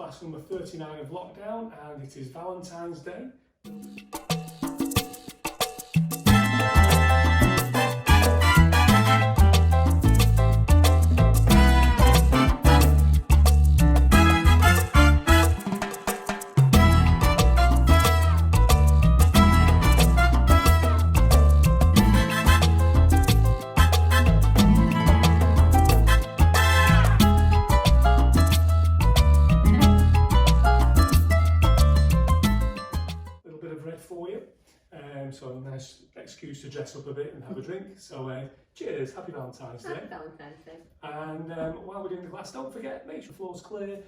class number 39 of lockdown, and it is Valentine's Day. For you, so a nice excuse to dress up a bit and have a drink. So cheers, happy Valentine's Day. Happy Valentine's Day. And while we're doing the class, don't forget, make sure the floor's clear.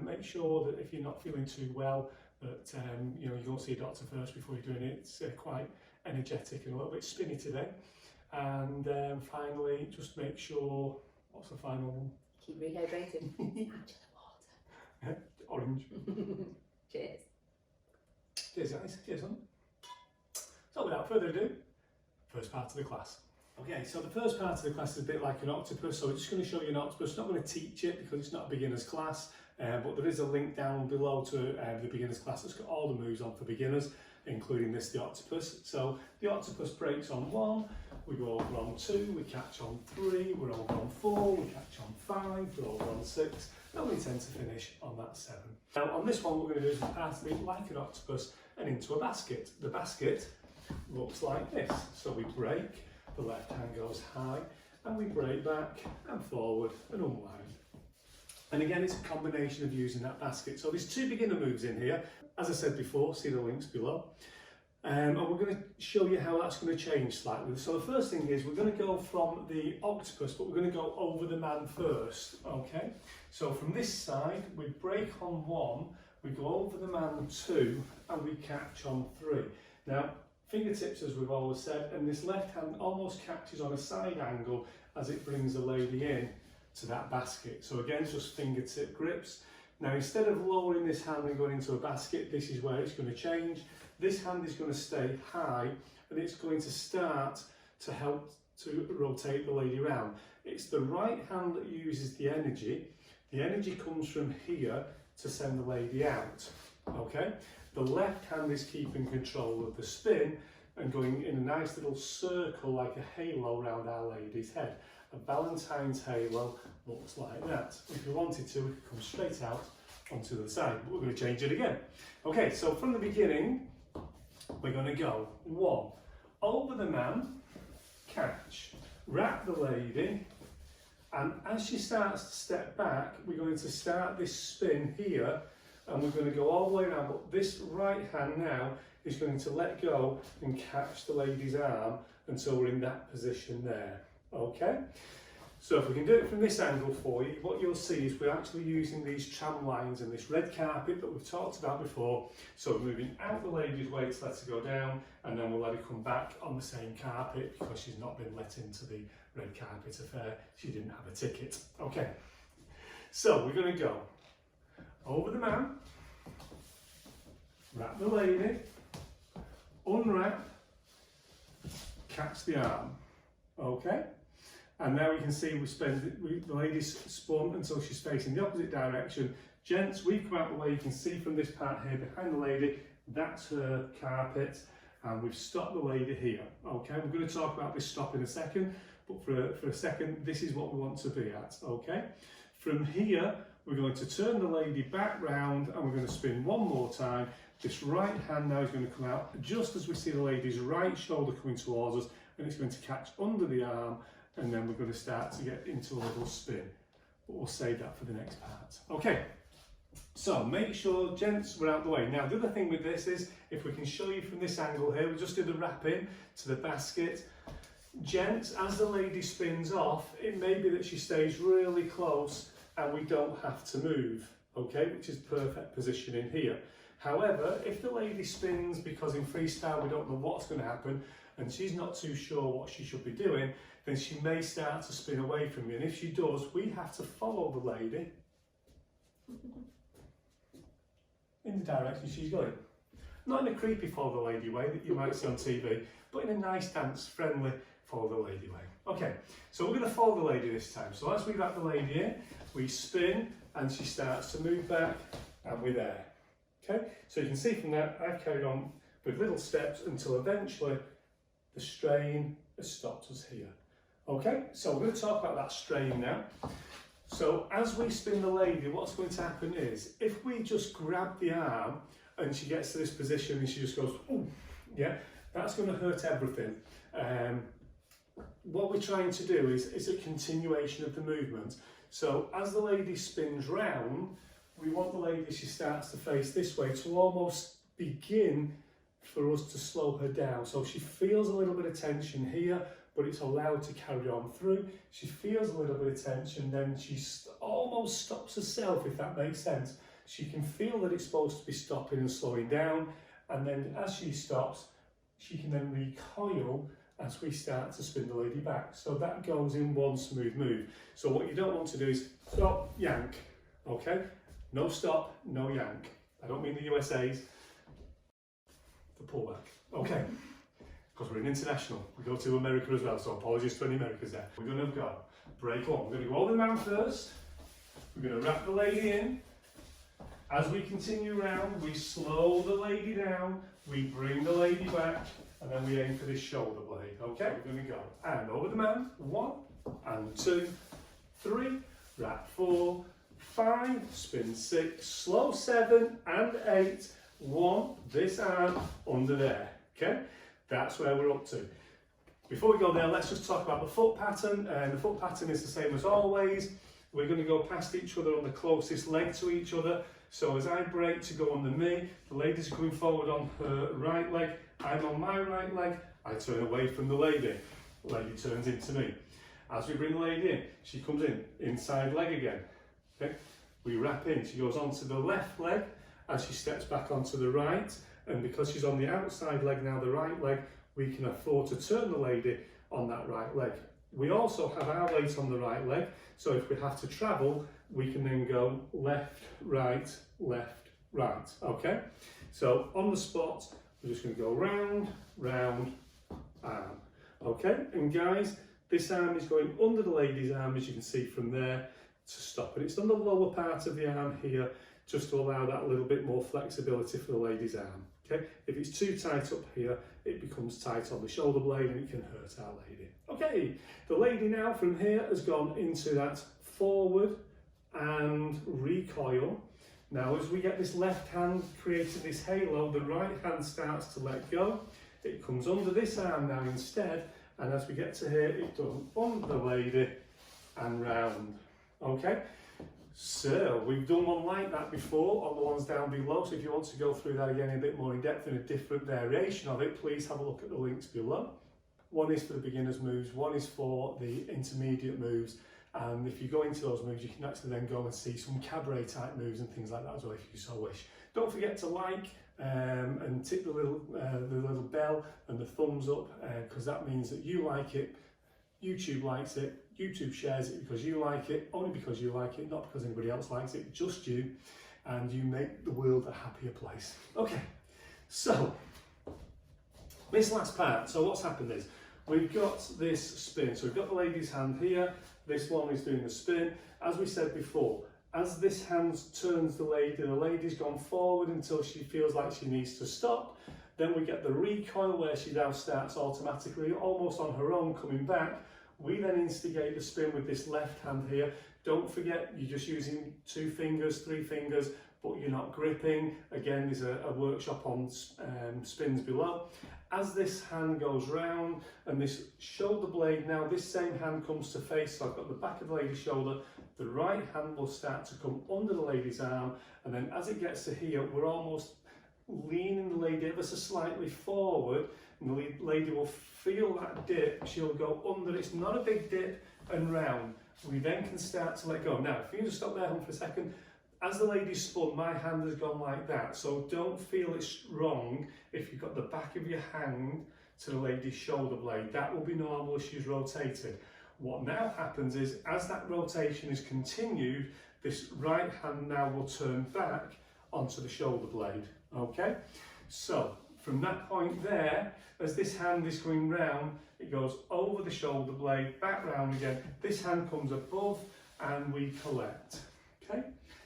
Make sure that if you're not feeling too well, that you know, you go see a doctor first before you're doing it. It's quite energetic and a little bit spinny today. And finally, just make sure, what's the final one? Keep rehydrated. Add to the water. Orange. Cheers. Cheers guys, cheers on. So without further ado, first part of the class. Okay, so the first part of the class is a bit like an octopus, so we're just going to show you an octopus. Not going to teach it because it's not a beginner's class, but there is a link down below to the beginner's class that's got all the moves on for beginners, including this, the octopus. So the octopus breaks on 1, we go over on 2, we catch on 3, we're over on 4, we catch on 5, we're over on 6, and we tend to finish on that 7. Now on this one, what we're going to do is pass it like an octopus and into a basket. The basket looks like this. So we break, the left hand goes high, and we break back and forward and unwind. And again, it's a combination of using that basket. So there's 2 beginner moves in here. As I said before, see the links below. And we're going to show you how that's going to change slightly. So the first thing is we're going to go from the octopus, but we're going to go over the man first, okay? So from this side, we break on 1, we go over the man 2, and we catch on 3. Now, fingertips, as we've always said, and this left hand almost catches on a side angle as it brings the lady in to that basket. So again, just fingertip grips. Now, instead of lowering this hand and going into a basket, this is where it's going to change. This hand is going to stay high, and it's going to start to help to rotate the lady around. It's the right hand that uses the energy. The energy comes from here to send the lady out, okay? The left hand is keeping control of the spin and going in a nice little circle like a halo around our lady's head. A Valentine's halo looks like that. If we wanted to, we could come straight out onto the side, but we're going to change it again. Okay, so from the beginning, we're going to go 1, over the man, catch, wrap the lady, and as she starts to step back, we're going to start this spin here, and we're going to go all the way around, but this right hand now is going to let go and catch the lady's arm until we're in that position there, okay? So if we can do it from this angle for you, what you'll see is we're actually using these tram lines and this red carpet that we've talked about before. So we're moving out the lady's way to let her go down, and then we'll let her come back on the same carpet because she's not been let into the red carpet affair. She didn't have a ticket. Okay, so we're going to go over the man, wrap the lady, unwrap, catch the arm, okay? And now we can see the lady's spun until she's facing the opposite direction. Gents, we've come out the way, you can see from this part here behind the lady, that's her carpet, and we've stopped the lady here, okay? We're going to talk about this stop in a second, but for a second, this is what we want to be at, okay? From here, we're going to turn the lady back round and we're going to spin 1 more time. This right hand now is going to come out just as we see the lady's right shoulder coming towards us, and it's going to catch under the arm, and then we're going to start to get into a little spin. But we'll save that for the next part. Okay, so make sure, gents, we're out the way. Now, the other thing with this is, if we can show you from this angle here, we'll just do the wrap in to the basket. Gents, as the lady spins off, it may be that she stays really close and we don't have to move, okay, which is perfect positioning here. However, if the lady spins, because in freestyle we don't know what's going to happen and she's not too sure what she should be doing, then she may start to spin away from you. And if she does, we have to follow the lady in the direction she's going. Not in a creepy follow the lady way that you might see on TV, but in a nice dance, friendly follow the lady way. Okay, so we're going to follow the lady this time. So as we wrap the lady in, we spin and she starts to move back and we're there. Okay, so you can see from that I've carried on with little steps until eventually the strain has stopped us here. Okay, so we're going to talk about that strain now. So as we spin the lady, what's going to happen is, if we just grab the arm and she gets to this position and she just goes, ooh, yeah, that's going to hurt everything. What we're trying to do is a continuation of the movement. So as the lady spins round, we want the lady, as she starts to face this way, to almost begin for us to slow her down. So she feels a little bit of tension here, but it's allowed to carry on through. She feels a little bit of tension, then she almost stops herself, if that makes sense. She can feel that it's supposed to be stopping and slowing down, and then as she stops, she can then recoil as we start to spin the lady back. So that goes in one smooth move. So what you don't want to do is stop, yank, okay? No stop, no yank. I don't mean the USA's, the pullback, okay? Because we're an international, we go to America as well, so apologies to any Americans there. We're going to go break one. We're going to go all the way around first. We're going to wrap the lady in. As we continue round, we slow the lady down, we bring the lady back, and then we aim for this shoulder blade. Okay, we're going to go. And over the man, 1 and 2, 3, wrap 4, 5, spin 6, slow 7 and 8, 1, this arm under there. Okay? That's where we're up to. Before we go there, let's just talk about the foot pattern. And the foot pattern is the same as always. We're going to go past each other on the closest leg to each other. So as I break to go under me, the lady's coming forward on her right leg. I'm on my right leg. I turn away from the lady. The lady turns into me. As we bring the lady in, she comes in, inside leg again. Okay? We wrap in. She goes onto the left leg as she steps back onto the right. And because she's on the outside leg now, the right leg, we can afford to turn the lady on that right leg. We also have our weight on the right leg, so if we have to travel, we can then go left, right, okay? So on the spot, we're just going to go round, round, arm, okay? And guys, this arm is going under the lady's arm, as you can see from there, to stop it. It's on the lower part of the arm here, just to allow that little bit more flexibility for the lady's arm. Okay? If it's too tight up here, it becomes tight on the shoulder blade and it can hurt our lady. Okay, the lady now from here has gone into that forward and recoil. Now as we get this left hand creating this halo, the right hand starts to let go. It comes under this arm now instead, and as we get to here, it does under the lady and round. Okay? So we've done one like that before on the ones down below, so if you want to go through that again in a bit more in depth in a different variation of it, please have a look at the links below. One is for the beginners moves, one is for the intermediate moves, and if you go into those moves you can actually then go and see some cabaret type moves and things like that as well if you so wish. Don't forget to like and tick the little bell and the thumbs up, because that means that you like it, YouTube likes it, YouTube shares it because you like it, only because you like it, not because anybody else likes it, just you, and you make the world a happier place. Okay, so this last part, so what's happened is, we've got this spin, so we've got the lady's hand here, this one is doing the spin. As we said before, as this hand turns the lady's gone forward until she feels like she needs to stop. Then we get the recoil where she now starts automatically, almost on her own, coming back. We then instigate the spin with this left hand here. Don't forget, you're just using 2 fingers, 3 fingers, but you're not gripping. Again, there's a workshop on spins below. As this hand goes round and this shoulder blade, now this same hand comes to face, so I've got the back of the lady's shoulder, the right hand will start to come under the lady's arm, and then as it gets to here, we're almost leaning the lady ever so slightly forward, and the lady will feel that dip, she'll go under, it's not a big dip, and round. We then can start to let go. Now, if you can just stop there for a second, as the lady's spun, my hand has gone like that, so don't feel it's wrong if you've got the back of your hand to the lady's shoulder blade. That will be normal as she's rotated. What now happens is, as that rotation is continued, this right hand now will turn back onto the shoulder blade. Okay, so from that point there, as this hand is going round, it goes over the shoulder blade, back round again. This hand comes above and we collect. Okay,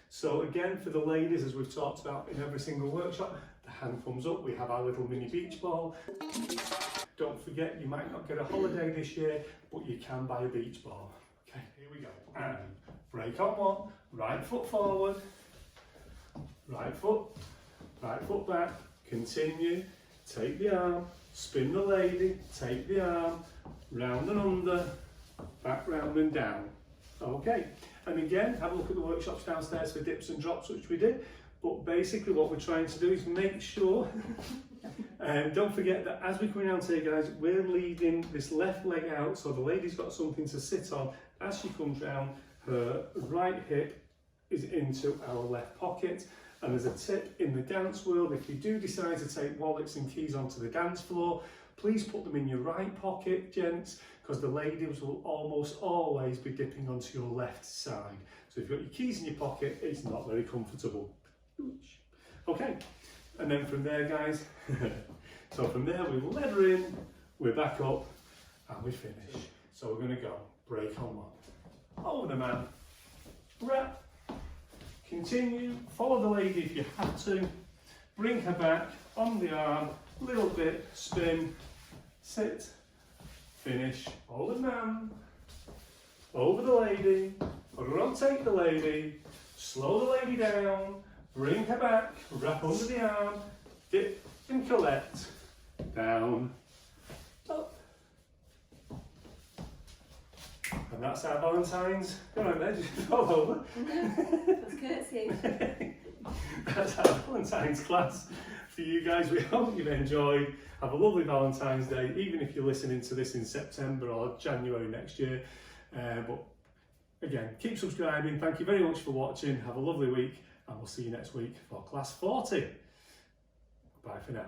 so again for the ladies, as we've talked about in every single workshop, the hand comes up, we have our little mini beach ball. Don't forget, you might not get a holiday this year, but you can buy a beach ball. Okay, here we go. And break on one, right foot forward, right foot back, continue, take the arm, spin the lady, take the arm, round and under, back round and down. Okay, and again, have a look at the workshops downstairs for dips and drops, which we did. But basically what we're trying to do is make sure, and don't forget that as we're coming down here, guys, we're leading this left leg out, so the lady's got something to sit on. As she comes round, her right hip is into our left pocket. And as a tip in the dance world, if you do decide to take wallets and keys onto the dance floor, please put them in your right pocket, gents, because the ladies will almost always be dipping onto your left side. So if you've got your keys in your pocket, it's not very comfortable. Okay, and then from there, guys, so from there we leather in, we're back up, and we finish. So we're going to go break on one, over the man, wrap, continue, follow the lady if you have to, bring her back on the arm, little bit, spin, sit, finish, hold the man, over the lady, rotate the lady, slow the lady down, bring her back, wrap under the arm, dip and collect, down, up. And that's our Valentine's. Go on then, just fall over. That's courtesy. That's our Valentine's class for you guys. We hope you've enjoyed. Have a lovely Valentine's Day, even if you're listening to this in September or January next year. But again, keep subscribing. Thank you very much for watching. Have a lovely week, and we'll see you next week for class 40. Bye for now.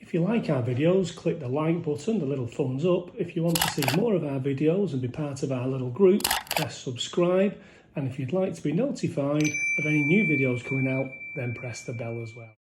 If you like our videos, click the like button, the little thumbs up. If you want to see more of our videos and be part of our little group, press subscribe. And if you'd like to be notified of any new videos coming out, then press the bell as well.